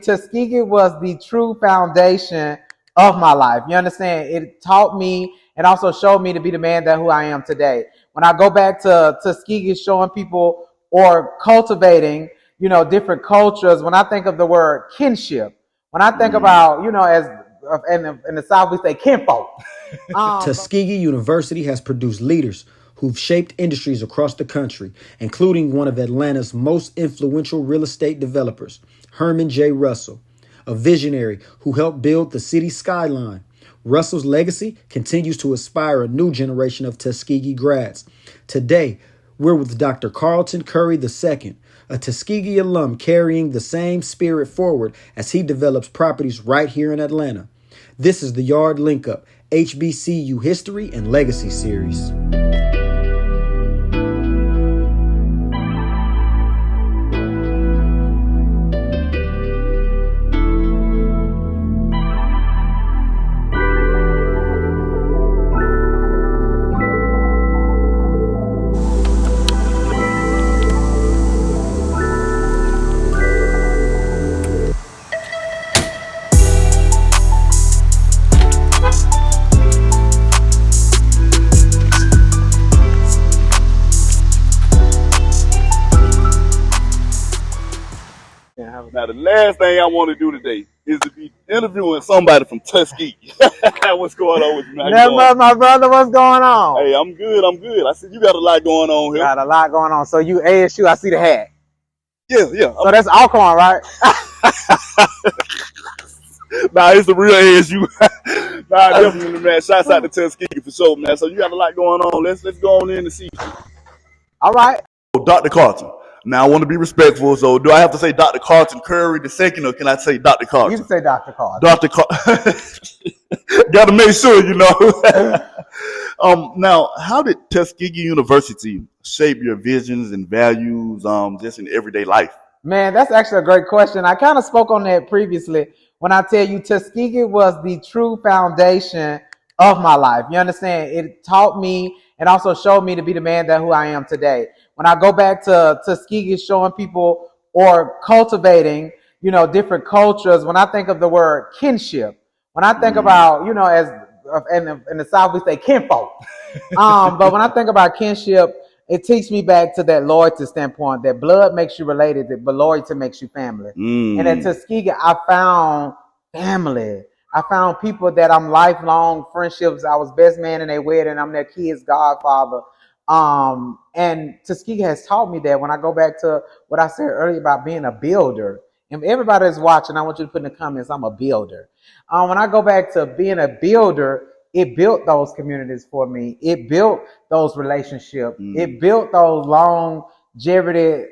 Tuskegee was the true foundation of my life. You understand? It taught me and also showed me to be the man that who I am today. When I go back to Tuskegee, showing people or cultivating, different cultures. When I think of the word kinship, when I think about, as in the South we say kinfolk. Tuskegee University has produced leaders who've shaped industries across the country, including one of Atlanta's most influential real estate developers, Herman J. Russell, a visionary who helped build the city's skyline. Russell's legacy continues to inspire a new generation of Tuskegee grads. Today, we're with Dr. Carlton Curry II, a Tuskegee alum carrying the same spirit forward as he develops properties right here in Atlanta. This is the Yard Linkup, HBCU History and Legacy Series. Now, the last thing I want to do today is to be interviewing somebody from Tuskegee. What's going on with you, man? My brother, what's going on? Hey, I'm good. I said, you got a lot going on here. Got a lot going on. So you ASU, I see the hat. Yeah. So that's Alcorn, right? Nah, it's the real ASU. Nah, definitely, man. Shouts out to Tuskegee for sure, man. So you got a lot going on. Let's go on in and see. All right. Dr. Carlton. Now, I want to be respectful, so do I have to say Dr. Carlton Curry II, or can I say Dr. Carlton? You can say Dr. Carlton. Dr. Carlton. Got to make sure, Now, how did Tuskegee University shape your visions and values just in everyday life? Man, that's actually a great question. I kind of spoke on that previously when I tell you Tuskegee was the true foundation of my life. You understand? It taught me and also showed me to be the man that who I am today. When I go back to Tuskegee, showing people or cultivating, different cultures. When I think of the word kinship, when I think about, as in the South we say kinfolk. But when I think about kinship, it takes me back to that loyalty standpoint. That blood makes you related, but loyalty makes you family. And at Tuskegee, I found family. I found people that I'm lifelong friendships. I was best man in their wedding. I'm their kid's godfather. And Tuskegee has taught me that when I go back to what I said earlier about being a builder, and everybody is watching, I want you to put in the comments, I'm a builder. When I go back to being a builder, it built those communities for me. It built those relationships. It built those longevity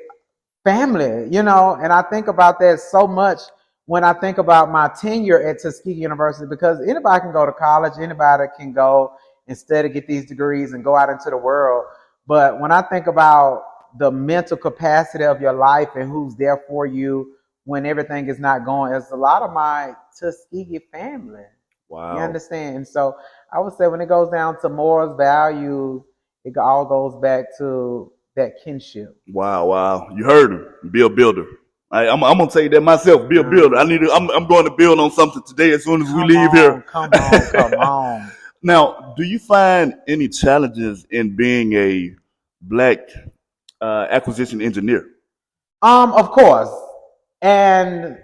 family, and I think about that so much when I think about my tenure at Tuskegee University, because anybody can go to college, anybody can go and study, get these degrees and go out into the world. But when I think about the mental capacity of your life and who's there for you when everything is not going, it's a lot of my Tuskegee family. Wow. You understand? And so I would say when it goes down to morals, values, it all goes back to that kinship. Wow. You heard him. Be a builder. I'm gonna say that myself. Be a builder. I'm going to build on something today as soon as we leave here. Come on. Now, do you find any challenges in being a black acquisition engineer? Of course. And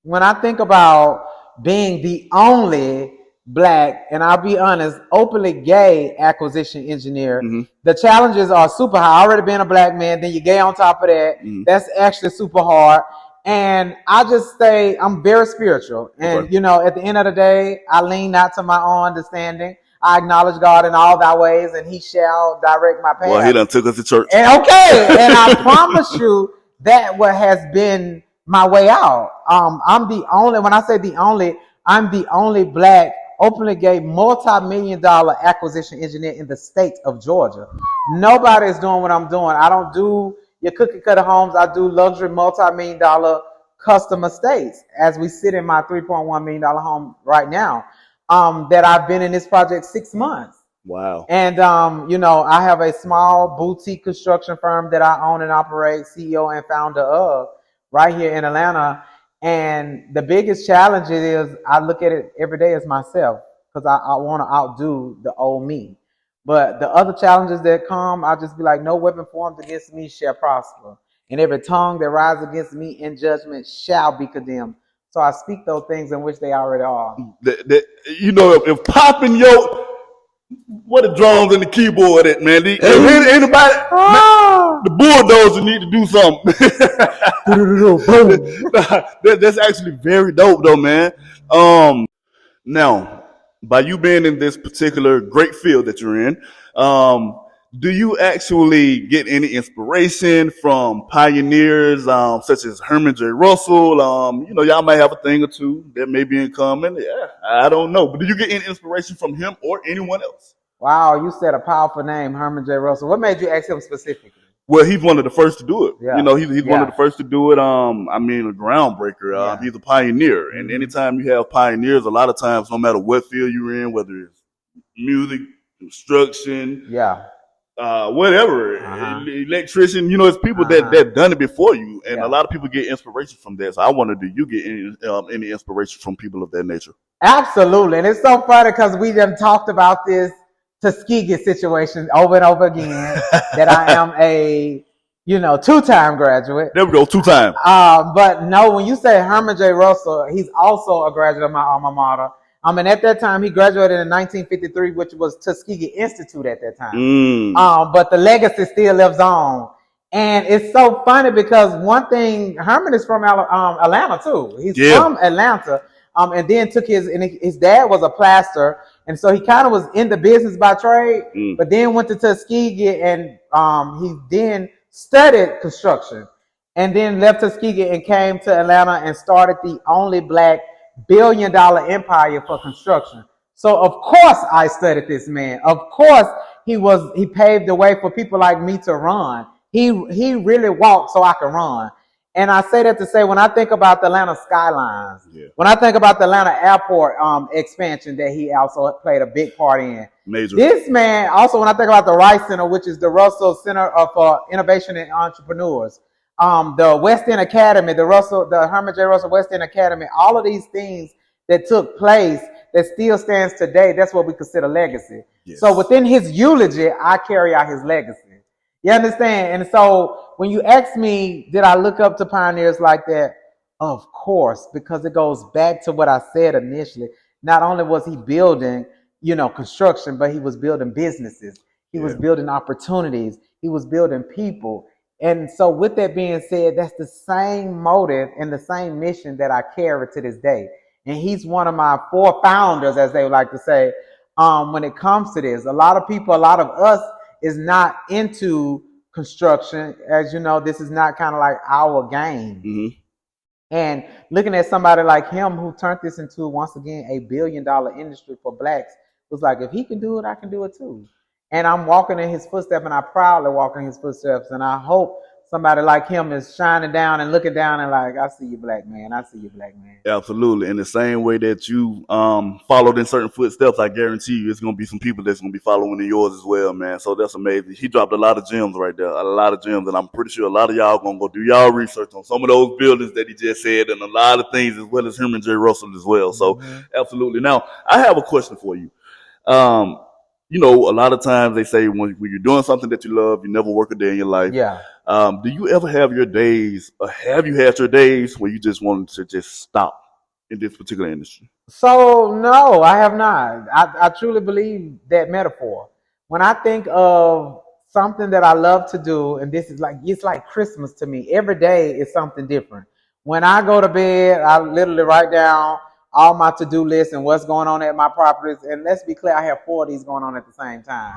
when I think about being the only black, and I'll be honest, openly gay acquisition engineer, the challenges are super high. Already being a black man, then you're gay on top of that. That's actually super hard. And I just say I'm very spiritual. And, at the end of the day, I lean not to my own understanding. I acknowledge God in all thy ways, and he shall direct my path. Well, he done took us to church. And I promise you that what has been my way out. I'm the only, when I say the only, I'm the only black, openly gay, multi-million-dollar acquisition engineer in the state of Georgia. Nobody is doing what I'm doing. I don't do your cookie cutter homes. I do luxury multi-million-dollar custom estates, as we sit in my $3.1 million home right now, that I've been in this project 6 months. Wow. And, I have a small boutique construction firm that I own and operate, CEO and founder of, right here in Atlanta. And the biggest challenge is I look at it every day as myself because I want to outdo the old me. But the other challenges that come, I'll just be like, no weapon formed against me shall prosper. And every tongue that rises against me in judgment shall be condemned. So I speak those things in which they already are. If popping your what the drums and the keyboard at, man. Anybody, man, the bulldozer need to do something. That's actually very dope, though, man. Now, by you being in this particular great field that you're in, do you actually get any inspiration from pioneers such as Herman J. Russell? Y'all might have a thing or two that may be in common. Yeah, I don't know. But do you get any inspiration from him or anyone else? Wow, you said a powerful name, Herman J. Russell. What made you ask him specifically? Well, he's one of the first to do it. Yeah. He's one of the first to do it. A groundbreaker. He's a pioneer. And anytime you have pioneers, a lot of times, no matter what field you're in, whether it's music, construction, whatever, electrician, it's people that done it before you. And a lot of people get inspiration from that. So I wonder, do you get any inspiration from people of that nature? Absolutely. And it's so funny because we done talked about this Tuskegee situation over and over again that I am a, two-time graduate. There we go, 2-time. But no, when you say Herman J. Russell, he's also a graduate of my alma mater. And at that time, he graduated in 1953, which was Tuskegee Institute at that time. But the legacy still lives on. And it's so funny because one thing, Herman is from Atlanta too. He's from Atlanta. And then his dad was a plasterer. And so he kind of was in the business by trade, but then went to Tuskegee and he then studied construction and then left Tuskegee and came to Atlanta and started the only black billion-dollar empire for construction. So of course I studied this man. Of course he paved the way for people like me to run. He really walked so I could run. And I say that to say, when I think about the Atlanta skylines, when I think about the Atlanta airport expansion that he also played a big part in. Major. This man, also when I think about the Rice Center, which is the Russell Center for Innovation and Entrepreneurs, the West End Academy, the Herman J. Russell West End Academy, all of these things that took place that still stands today, that's what we consider legacy. Yes. So within his eulogy, I carry out his legacy. You understand? And so when you ask me, did I look up to pioneers like that? Of course, because it goes back to what I said initially. Not only was he building, construction, but he was building businesses. He was building opportunities. He was building people. And so with that being said, that's the same motive and the same mission that I carry to this day. And he's one of my 4 founders, as they would like to say, when it comes to this. A lot of us is not into construction. As you know, this is not kind of like our game. Mm-hmm. And looking at somebody like him who turned this into, once again, a billion-dollar industry for blacks, was like, if he can do it, I can do it too. And I'm walking in his footsteps, and I proudly walk in his footsteps. And I hope somebody like him is shining down and looking down and like, I see you, black man. I see you, black man. Absolutely. In the same way that you followed in certain footsteps, I guarantee you it's going to be some people that's going to be following in yours as well, man. So that's amazing. He dropped a lot of gems right there, a lot of gems. And I'm pretty sure a lot of y'all going to go do y'all research on some of those buildings that he just said and a lot of things, as well as Herman J. Russell as well. So absolutely. Now, I have a question for you. A lot of times they say when you're doing something that you love, you never work a day in your life. Yeah. Do you ever have your days, or have you had your days where you just wanted to just stop in this particular industry? So, no, I have not. I truly believe that metaphor. When I think of something that I love to do, and it's like Christmas to me. Every day is something different. When I go to bed, I literally write down all my to-do lists and what's going on at my properties. And let's be clear, I have 4 of these going on at the same time.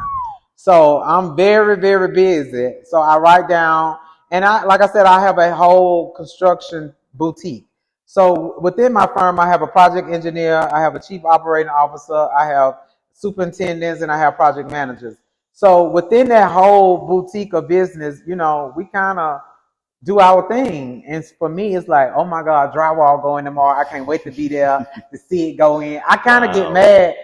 So I'm very, very busy. So I write down, and like I said, I have a whole construction boutique. So within my firm, I have a project engineer, I have a chief operating officer, I have superintendents, and I have project managers. So within that whole boutique of business, we kind of do our thing. And for me, it's like, oh my God, drywall going tomorrow. I can't wait to be there to see it go in. I kind of get mad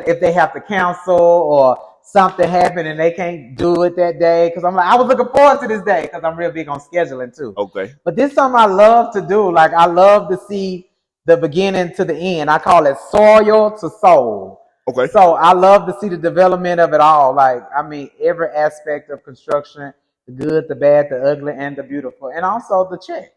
if they have to cancel or something happened and they can't do it that day. Because I'm like, I was looking forward to this day because I'm real big on scheduling too. Okay. But this is something I love to do. Like, I love to see the beginning to the end. I call it soil to soul. Okay. So I love to see the development of it all. Like, I mean, every aspect of construction, the good, the bad, the ugly, and the beautiful. And also the check.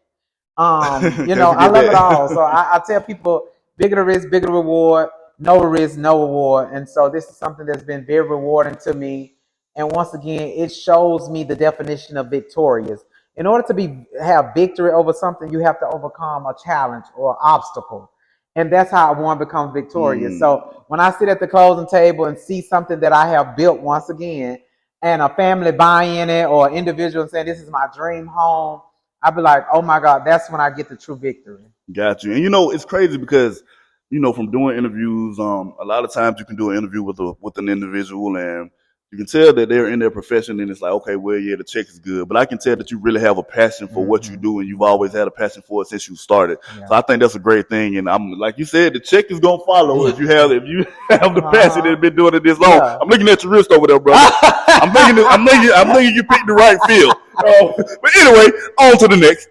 You know, I love it all. So I tell people, bigger the risk, bigger the reward. No risk, no reward. And so this is something that's been very rewarding to me. And once again, it shows me the definition of victorious. In order to have victory over something, you have to overcome a challenge or obstacle. And that's how one becomes victorious. So when I sit at the closing table and see something that I have built once again, and a family buying it or an individual saying, this is my dream home, I'd be like, oh my God, that's when I get the true victory. Got you. And you know, it's crazy because, you know, from doing interviews, a lot of times you can do an interview with an individual and you can tell that they're in their profession and it's like, okay, well, yeah, the check is good. But I can tell that you really have a passion for what you do and you've always had a passion for it since you started. Yeah. So I think that's a great thing. And I'm like you said, the check is gonna follow if you have the passion that's been doing it this long. Yeah. I'm looking at your wrist over there, brother. I'm thinking you picked the right field. But anyway, on to the next.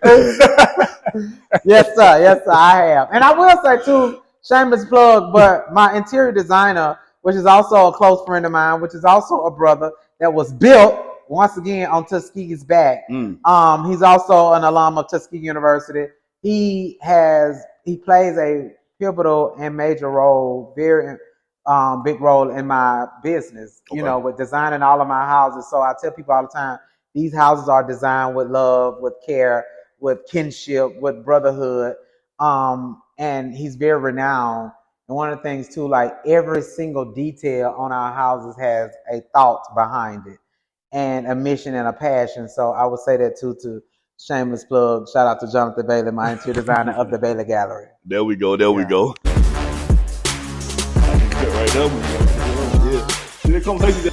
Yes, sir, I have. And I will say too, shameless plug, but my interior designer, which is also a close friend of mine, which is also a brother that was built once again on Tuskegee's back. He's also an alum of Tuskegee University. He plays a pivotal and major role, very big role in my business, you know, with designing all of my houses. So I tell people all the time, these houses are designed with love, with care, with kinship, with brotherhood. And he's very renowned. And one of the things too, like every single detail on our houses has a thought behind it and a mission and a passion. So I would say that too, to shameless plug. Shout out to Jonathan Bailey, my interior designer of the Bailey Gallery. There we go. There we go. Right there. Yeah. See the conversation.